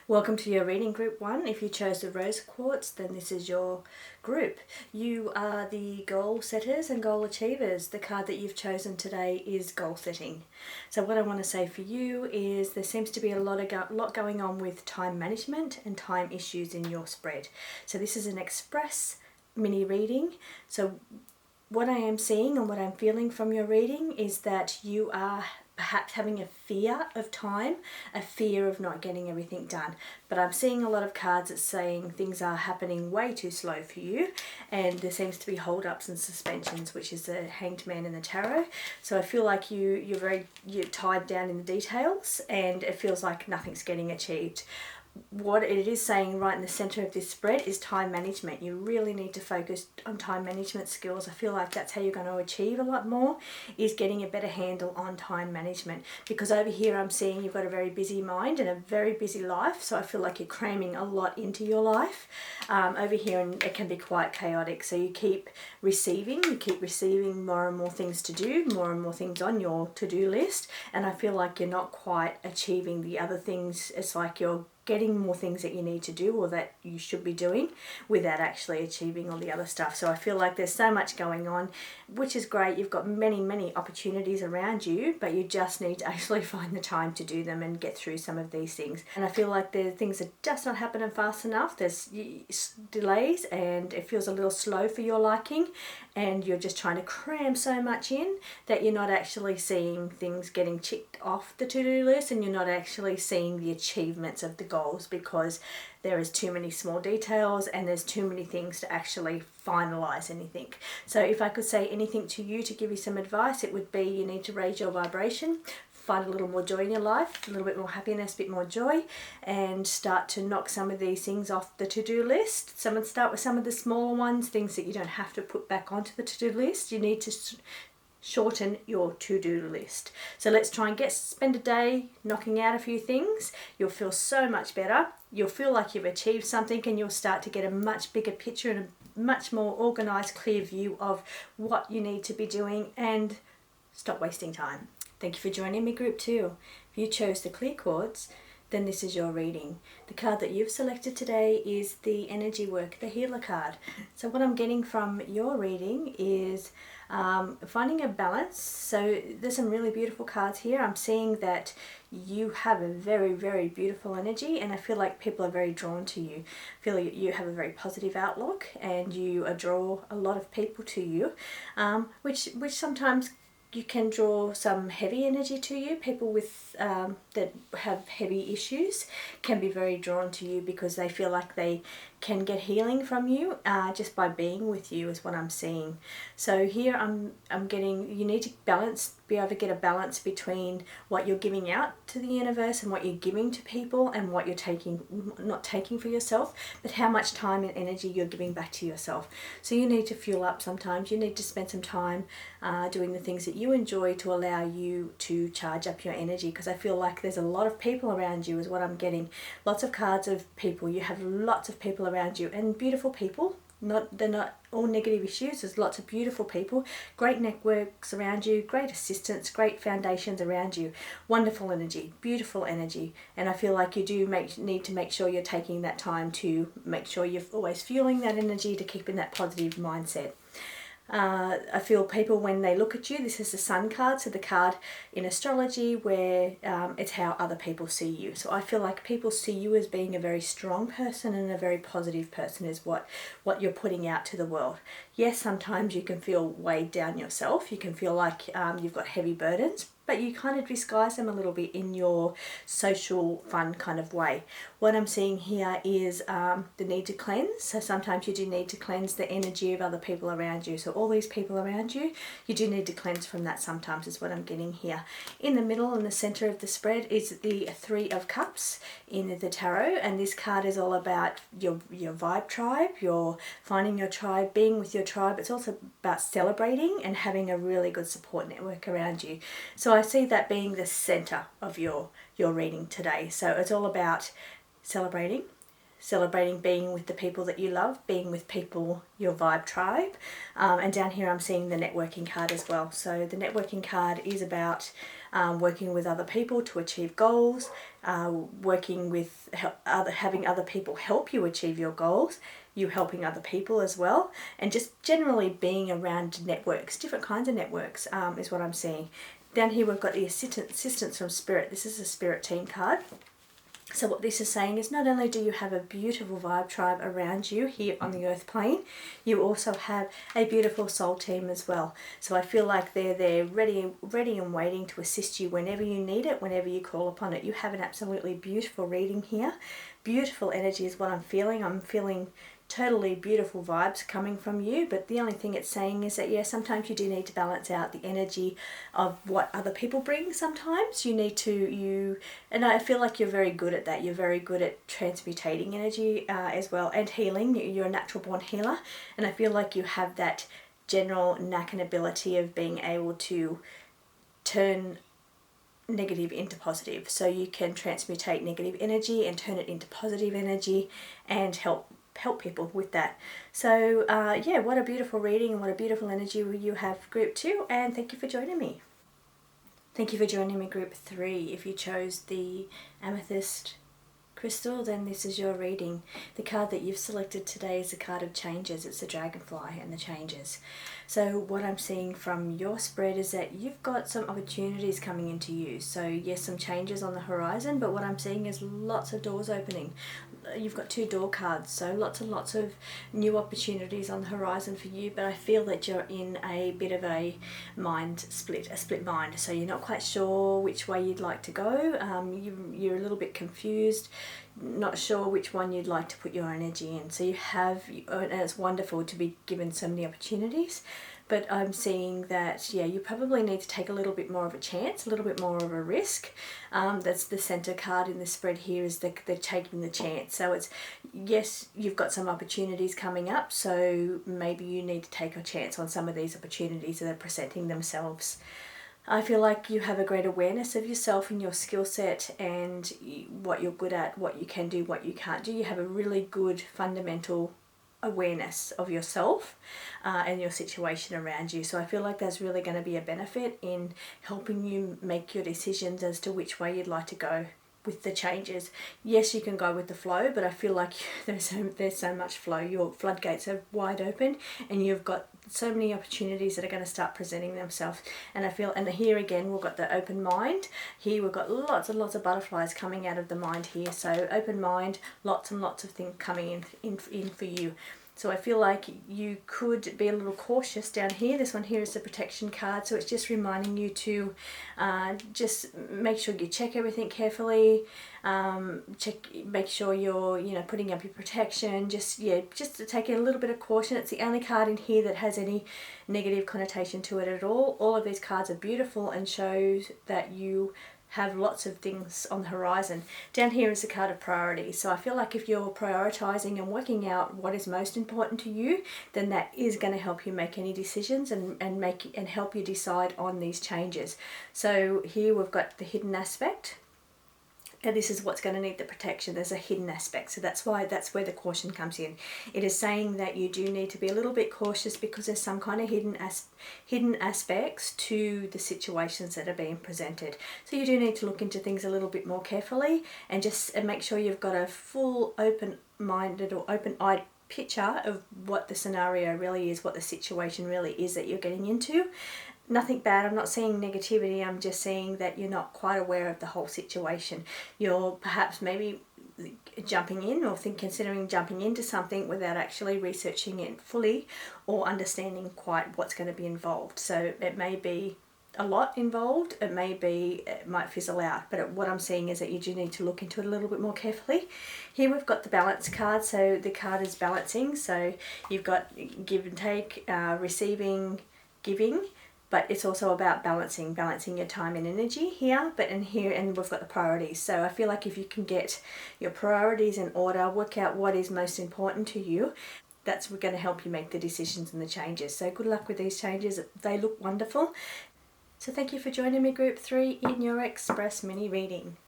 Welcome to your reading group 1. If you chose the rose quartz, then this is your group. You are the goal setters and goal achievers. The card that you've chosen today is goal setting. So what I want to say for you is there seems to be a lot going on with time management and time issues in your spread. So this is an express mini reading. So what I am seeing and what I'm feeling from your reading is that you are perhaps having a fear of time, a fear of not getting everything done. But I'm seeing a lot of cards that's saying things are happening way too slow for you, and there seems to be hold-ups and suspensions, which is the Hanged Man in the tarot. So I feel like you're tied down in the details, and it feels like nothing's getting achieved. What it is saying right in the center of this spread is time management. You really need to focus on time management skills. I feel like that's how you're going to achieve a lot more, is getting a better handle on time management. Because over here I'm seeing you've got a very busy mind and a very busy life, so I feel like you're cramming a lot into your life. Over here, and it can be quite chaotic, so you keep receiving more and more things to do, more and more things on your to-do list, and I feel like you're not quite achieving the other things. It's like you're getting more things that you need to do or that you should be doing without actually achieving all the other stuff. So I feel like there's so much going on, which is great. You've got many opportunities around you, but you just need to actually find the time to do them and get through some of these things. And I feel like the things are just not happening fast enough. There's delays and it feels a little slow for your liking, and you're just trying to cram so much in that you're not actually seeing things getting ticked off the to-do list, and you're not actually seeing the achievements of the goals because there is too many small details and there's too many things to actually finalize anything. So if I could say anything to you to give you some advice, it would be you need to raise your vibration, find a little more joy in your life, a little bit more happiness, a bit more joy, and start to knock some of these things off the to-do list. Start with some of the smaller ones, things that you don't have to put back onto the to-do list. You need to shorten your to-do list. So let's try and spend a day knocking out a few things. You'll feel so much better. You'll feel like you've achieved something, and you'll start to get a much bigger picture and a much more organized, clear view of what you need to be doing, and stop wasting time. Thank you for joining me, group 2. If you chose the clear quartz, then this is your reading. The card that you've selected today is the energy work, the healer card. So what I'm getting from your reading is finding a balance. So there's some really beautiful cards here. I'm seeing that you have a very beautiful energy, and I feel like people are very drawn to you. I feel like you have a very positive outlook, and you draw a lot of people to you, which sometimes you can draw some heavy energy to you. People with that have heavy issues can be very drawn to you because they feel like they can get healing from you just by being with you, is what I'm seeing. So here I'm getting, you need to be able to get a balance between what you're giving out to the universe and what you're giving to people, and what you're not taking for yourself, but how much time and energy you're giving back to yourself. So you need to fuel up sometimes. You need to spend some time doing the things that you enjoy to allow you to charge up your energy, because I feel like there's a lot of people around you, is what I'm getting. Lots of cards of people. You have lots of people around you, and beautiful people. They're not all negative issues. There's lots of beautiful people, great networks around you, great assistance, great foundations around you, wonderful energy, beautiful energy. And I feel like you do need to make sure you're taking that time to make sure you're always fueling that energy to keep in that positive mindset. I feel people, when they look at you, this is the Sun card, so the card in astrology where it's how other people see you. So I feel like people see you as being a very strong person and a very positive person, is what you're putting out to the world. Yes, sometimes you can feel weighed down yourself. You can feel like you've got heavy burdens, but you kind of disguise them a little bit in your social fun kind of way. What I'm seeing here is the need to cleanse. So sometimes you do need to cleanse the energy of other people around you. So all these people around you, you do need to cleanse from that sometimes, is what I'm getting here. In the middle, in the center of the spread, is the Three of Cups in the tarot, and this card is all about your vibe tribe, your finding your tribe, being with your tribe. It's also about celebrating and having a really good support network around you. So I see that being the center of your reading today. So it's all about celebrating, celebrating being with the people that you love, being with people, your vibe tribe. And down here I'm seeing the networking card as well. So the networking card is about working with other people to achieve goals, working with having other people help you achieve your goals, you helping other people as well, and just generally being around networks, different kinds of networks is what I'm seeing. Down here we've got the assistance from Spirit. This is a Spirit team card. So what this is saying is not only do you have a beautiful vibe tribe around you here on the earth plane, you also have a beautiful soul team as well. So I feel like they're there ready and waiting to assist you whenever you need it, whenever you call upon it. You have an absolutely beautiful reading here. Beautiful energy is what I'm feeling. I'm feeling totally beautiful vibes coming from you, but the only thing it's saying is that, yeah, sometimes you do need to balance out the energy of what other people bring. Sometimes you need to, and I feel like you're very good at that. You're very good at transmutating energy as well, and healing. You're a natural born healer, and I feel like you have that general knack and ability of being able to turn negative into positive. So you can transmutate negative energy and turn it into positive energy and help people with that. So yeah, what a beautiful reading and what a beautiful energy you have, group 2, and thank you for joining me. Thank you for joining me, group 3. If you chose the amethyst crystal, then this is your reading. The card that you've selected today is a card of changes. It's the dragonfly and the changes. So what I'm seeing from your spread is that you've got some opportunities coming into you. So yes, some changes on the horizon, but what I'm seeing is lots of doors opening. You've got 2 door cards, so lots and lots of new opportunities on the horizon for you, but I feel that you're in a bit of a split mind, so you're not quite sure which way you'd like to go. You're a little bit confused, not sure which one you'd like to put your energy in. So you have, and it's wonderful to be given so many opportunities, but I'm seeing that, yeah, you probably need to take a little bit more of a chance, a little bit more of a risk. That's the center card in the spread here, is they're taking the chance. So it's, yes, you've got some opportunities coming up, so maybe you need to take a chance on some of these opportunities that are presenting themselves. I feel like you have a great awareness of yourself and your skill set and what you're good at, what you can do, what you can't do. You have a really good fundamental awareness of yourself and your situation around you. So I feel like that's really going to be a benefit in helping you make your decisions as to which way you'd like to go with the changes. Yes, you can go with the flow, but I feel like there's so much flow. Your floodgates are wide open and you've got so many opportunities that are going to start presenting themselves. And I feel, and here again, we've got the open mind. Here we've got lots and lots of butterflies coming out of the mind here. So open mind, lots and lots of things coming in for you. So I feel like you could be a little cautious down here. This one here is the protection card, so it's just reminding you to just make sure you check everything carefully. Make sure you're putting up your protection. Just to take a little bit of caution. It's the only card in here that has any negative connotation to it at all. All of these cards are beautiful and shows that you have lots of things on the horizon. Down here is the card of priorities. So I feel like if you're prioritizing and working out what is most important to you, then that is going to help you make any decisions and help you decide on these changes. So here we've got the hidden aspect. And this is what's going to need the protection. There's a hidden aspect, so that's where the caution comes in. It is saying that you do need to be a little bit cautious because there's some kind of hidden aspects to the situations that are being presented. So you do need to look into things a little bit more carefully and make sure you've got a full open-minded or open-eyed picture of what the scenario really is, what the situation really is that you're getting into. Nothing bad, I'm not seeing negativity, I'm just seeing that you're not quite aware of the whole situation. You're perhaps maybe jumping in or considering jumping into something without actually researching it fully or understanding quite what's going to be involved. So it may be a lot involved, it might fizzle out, but what I'm seeing is that you do need to look into it a little bit more carefully. Here we've got the balance card, so the card is balancing, so you've got give and take, receiving, giving, but it's also about balancing your time and energy here, and we've got the priorities. So I feel like if you can get your priorities in order, work out what is most important to you, that's going to help you make the decisions and the changes. So good luck with these changes. They look wonderful. So thank you for joining me, Group 3, in your Express mini reading.